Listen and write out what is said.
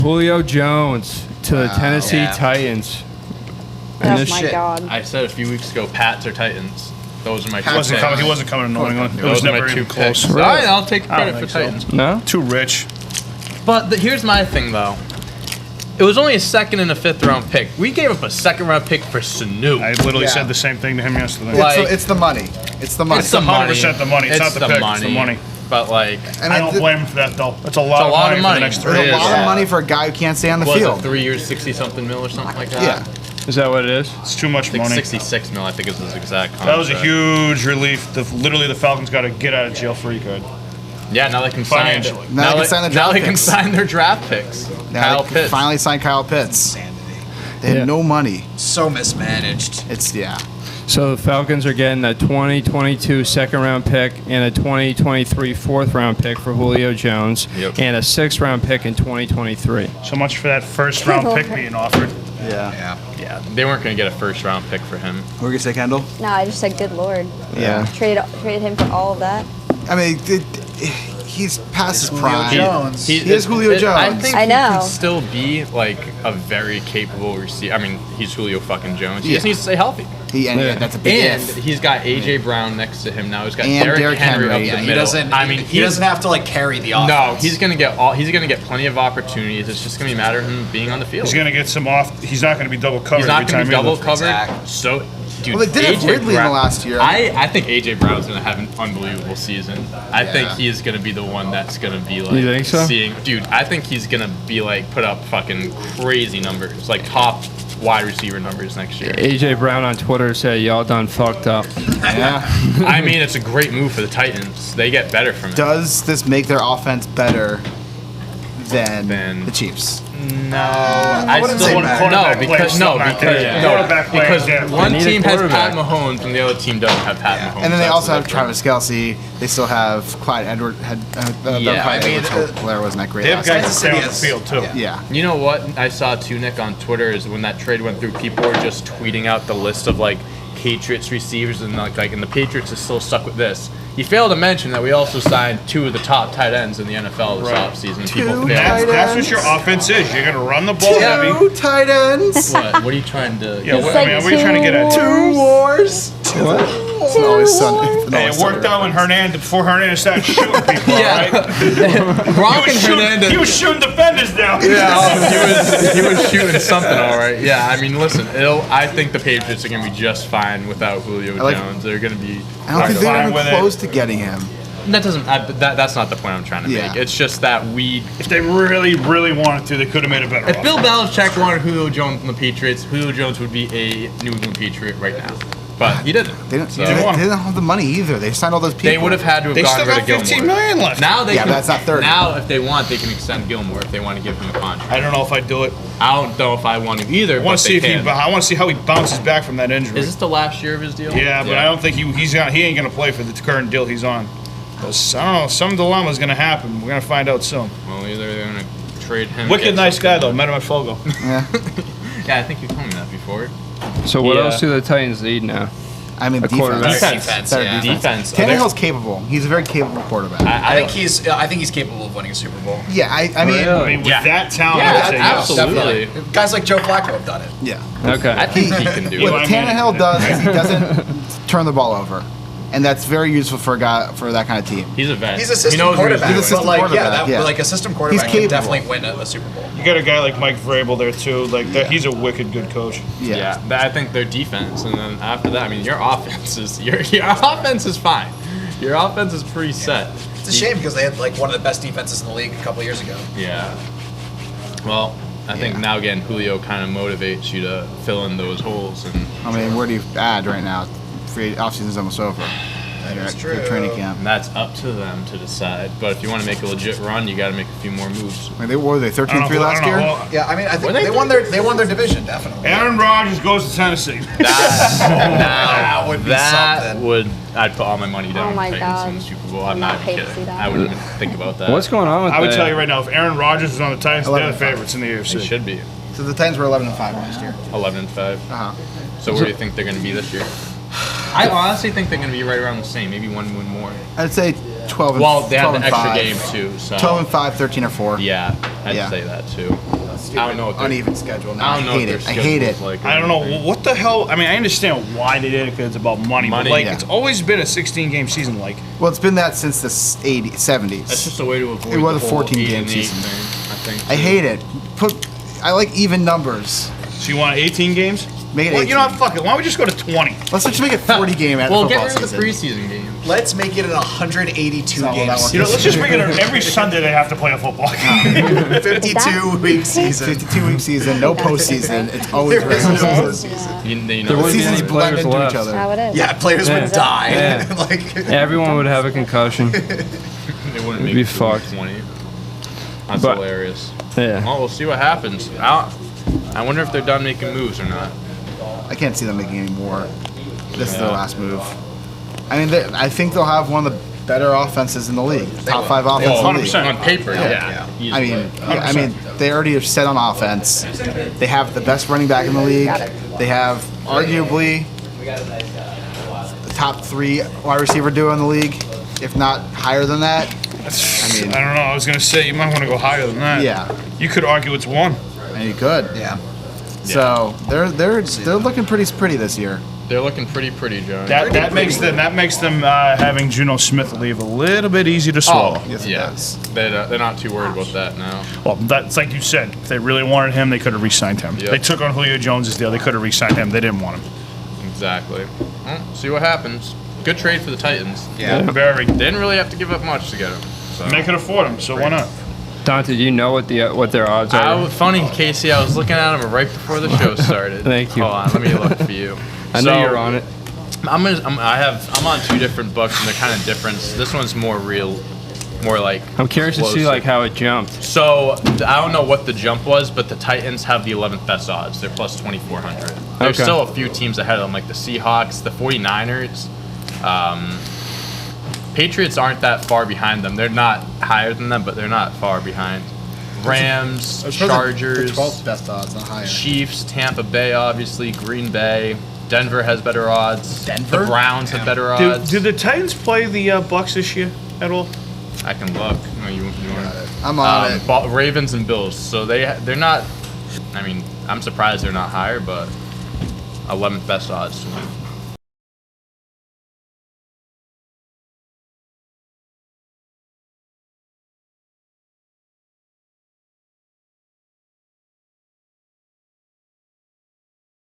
Julio Jones to the Tennessee Titans. Oh my God. I said a few weeks ago, Pats or Titans. Those are my two He wasn't coming to New England. It was Those are never my two even close. picks. All right, I'll take I credit don't for think so. Titans. No? Too rich. But here's my thing, though. It was only a second and a fifth round pick. We gave up a second round pick for Sanu. I literally said the same thing to him yesterday. It's the money. It's the money. It's the money. 100% the money. It's not the pick, it's the money. But like, I don't blame him for that though. That's a lot of money for the next 3 There's years. a lot of money for a guy who can't stay on the was field. it 3 years, 60-something mil or something like that? Yeah. Is that what it is? It's too much I think money. 66 mil, I think is his exact contract. That was a huge relief. Literally, the Falcons got a get out of jail free card. Yeah, now they can sign. Financially. Now they can sign the Now draft they can picks. sign their draft picks. Now Kyle they can Pitts. finally signed Kyle Pitts. They had no money. So mismanaged. So the Falcons are getting a 2022 second-round pick and a 2023 fourth-round pick for Julio Jones and a sixth-round pick in 2023. So much for that first-round pick being offered. Yeah. They weren't going to get a first-round pick for him. What were you gonna say, Kendall? No, I just said good Lord. Yeah. Traded him for all of that. I mean, he's past his prime. Jones. He is Julio Jones. I think I he know. can still be like a very capable receiver. I mean, he's Julio fucking Jones. He just needs to stay healthy. That's a big And if. he's got AJ Brown next to him now. He's got And Derrick Derrick Henry up Henry. the Yeah, middle. I mean, he doesn't have to like carry the offense. No, he's gonna get plenty of opportunities. It's just gonna be a matter of him being on the field. He's going to get some off. He's not going to be double covered He's not every gonna time be double either. covered. Exactly. So, dude, Well, they did have AJ Ridley in Brown, the last year. I think AJ Brown's gonna have an unbelievable season. I think he is gonna be the one that's gonna be like You think so? dude. I think he's gonna be like put up fucking crazy numbers, like top wide receiver numbers next year. AJ Brown on Twitter said, "Y'all done fucked up." Yeah. I mean, it's a great move for the Titans. They get better from it. Does this make their offense better than the Chiefs? No, I wouldn't still say wouldn't. better. No, Quarterback play because is no, still not because there. no, Quarterback play because is there. one They need a team has Pat quarterback. Mahomes and the other team doesn't have Pat Mahomes. And then they That's also the have difference. Travis Kelce. They still have Clyde Edwards. Yeah, Clyde I mean, Edwards-Helaire wasn't that great They have last guys year. that stay on the Yes. field, too. Yeah. You know what I saw too, Nick, on Twitter is when that trade went through, people were just tweeting out the list of like Patriots receivers and like and the Patriots is still stuck with this. You failed to mention that we also signed 2 of the top tight ends in the NFL this offseason. People failed. That's what your offense is. You're going to run the ball heavy. 2 tight ends. What are you trying to? Yeah, what are you trying to get at? 2 wars. It's always Sunday. Hey, it worked out when before Hernandez started shooting people, Yeah. all right? Gronk and Hernandez. He was shooting defenders down. Yeah, he was shooting something all right. Yeah, I mean, listen, I think the Patriots are going to be just fine without Julio Jones. They're going to be. I don't think they're fine even with it. close to getting him. That doesn't. That's not the point I'm trying to Yeah. make. It's just that If they really, really wanted to, they could have made a better if Bill offense. Belichick wanted Julio Jones from the Patriots, Julio Jones would be a New England Patriot right now. But he didn't. They didn't, So- they didn't have the money either. They signed all those people. They would have had to have They gotten still rid got of $15 Gilmore. million left. Now they Yeah, can, but that's not 30. Now, if they want, they can extend Gilmore if they want to give him a contract. I don't know if I'd do it. I don't know if I want to either. I want but to see they can. I want to see how he bounces back from that injury. Is this the last year of his deal? Yeah, but I don't think he ain't gonna play for the current deal he's on. 'Cause, I don't know, some dilemma's gonna happen. We're gonna find out soon. Well, either they're gonna trade him. Wicked get nice guy something. though. Met him at Fogo. Yeah. Yeah, I think you told me that before. So what Yeah. else do the Titans need now? I mean, A quarterback. defense. Better yeah. Defense. Tannehill's capable. He's a very capable quarterback. I think he's capable of winning a Super Bowl. Yeah, I mean, Really? I mean, with that talent, Yeah, I'd say yes. absolutely. Definitely. Guys like Joe Flacco have done it. yeah. Okay. I think he can do it. What Tannehill does is he doesn't turn the ball over, and that's very useful for a guy for that kind of team. He's a vet. He's he assistant knows what he's quarterback. doing. He's assistant but like, quarterback, yeah. like a system quarterback He's can capable. definitely win a Super Bowl. You got a guy like Mike Vrabel there too. Like that, he's a wicked good coach. Yeah, but I think their defense, and then after that, I mean, your offense is your offense is fine. Your offense is pretty set. It's a shame because they had like one of the best defenses in the league a couple years ago. Yeah. Well, I think now again, Julio kind of motivates you to fill in those holes, and I mean, where do you add right now? Free offseason's almost over. is Your true. training camp. that's up to them to decide. But if you want to make a legit run, you got to make a few more moves. I mean, they were 13-3 last year. Yeah, I mean, I think Were they they won their division definitely. Aaron Rodgers goes to Tennessee. That would be something. I'd put all my money down Oh my on the God. Titans in the Super Bowl. I'm Would not not pay to kidding. see that. I wouldn't even think about that. What's going on with I would that? tell you right now, if Aaron Rodgers was on the Titans, they're the 11-5. favorites in the They AFC. should be So the Titans were 11-5 last year. 11-5. Uh-huh. So where do you think they're going to be this year? I honestly think they're going to be right around the same, maybe one win more. I'd say 12 and Well, they have 12 the and extra 5. game too. So 12 and 5, 13 or 4. yeah, I'd Yeah. say that too. I don't know what their- Uneven schedule. Now I don't know hate what it. their I hate schedule's it. like or I don't know anything. what the hell. I mean, I understand why they did it because it's about money. Money, but like, yeah. it's always been a 16-game season. Like, Well, it's been that since the 70s. That's just a way to avoid It was the a whole 14-game 8-8 season. thing, I think. I hate it. I like even numbers. so you want 18 games? Make it Well, you know 18. what? Fuck it. Why don't we just go to 20? Let's just make it 40 game at Well, football get rid of the season. preseason games. Let's make it an 182 all game that one. season. You know, let's just make it every Sunday they have to play a football game. 52 week season. 52-week season, no postseason. It's always There is regular no season. postseason. You There know, wouldn't be Seasons any blend players into left. each other. How it is. Yeah, players Yeah. would die. Yeah. like, Everyone would have a concussion. they wouldn't It'd make be it to fucked. 20. That's But- hilarious. Yeah. Well, we'll see what happens. I wonder if they're done making moves or not. I can't see them making any more. This is their Yeah. last move. I mean, I think they'll have one of the better offenses in the league. Top 5 offense in the league. 100%. On paper, Yeah. yeah. I mean, they already are set on offense. They have the best running back in the league. They have arguably the top 3 wide receiver duo in the league, if not higher than that. I mean- don't know. I was gonna say you might want to go higher than that. Yeah, You could argue it's 1. and you could. yeah. So they're looking pretty this year. They're looking pretty, Joe. That makes them having Juno Smith leave a little bit easy to swallow. Yes, it yeah. does. They're not too worried about that now. Well, that's like you said. If they really wanted him, they could have re-signed him. Yep. They took on Julio Jones' deal. They could have re-signed him. They didn't want him. Exactly. Well, see what happens. Good trade for the Titans. Yeah. Very. They didn't really have to give up much to get him. So. They could afford him, so why not? Dante, do you know what their odds are? Funny, Casey. I was looking at him right before the show started. Thank you. Hold on, let me look for you. I know you're on it. I'm on 2 different books and they're kind of different. This one's more real, more like. I'm curious to see explosive. like how it jumped. So I don't know what the jump was, but the Titans have the 11th best odds. They're plus 2,400. There's Okay. still a few teams ahead of them, like the Seahawks, the 49ers. Patriots aren't that far behind them. They're not higher than them, but they're not far behind. Rams, Chargers, 12th best odds, not higher. Chiefs, Tampa Bay, obviously, Green Bay. Denver has better odds. Denver? The Browns have better Do odds. the Titans play the Bucks this year at all? I can look. No, you want I'm on it. Ravens and Bills. So they're not. I mean, I'm surprised they're not higher, but 11th best odds to win.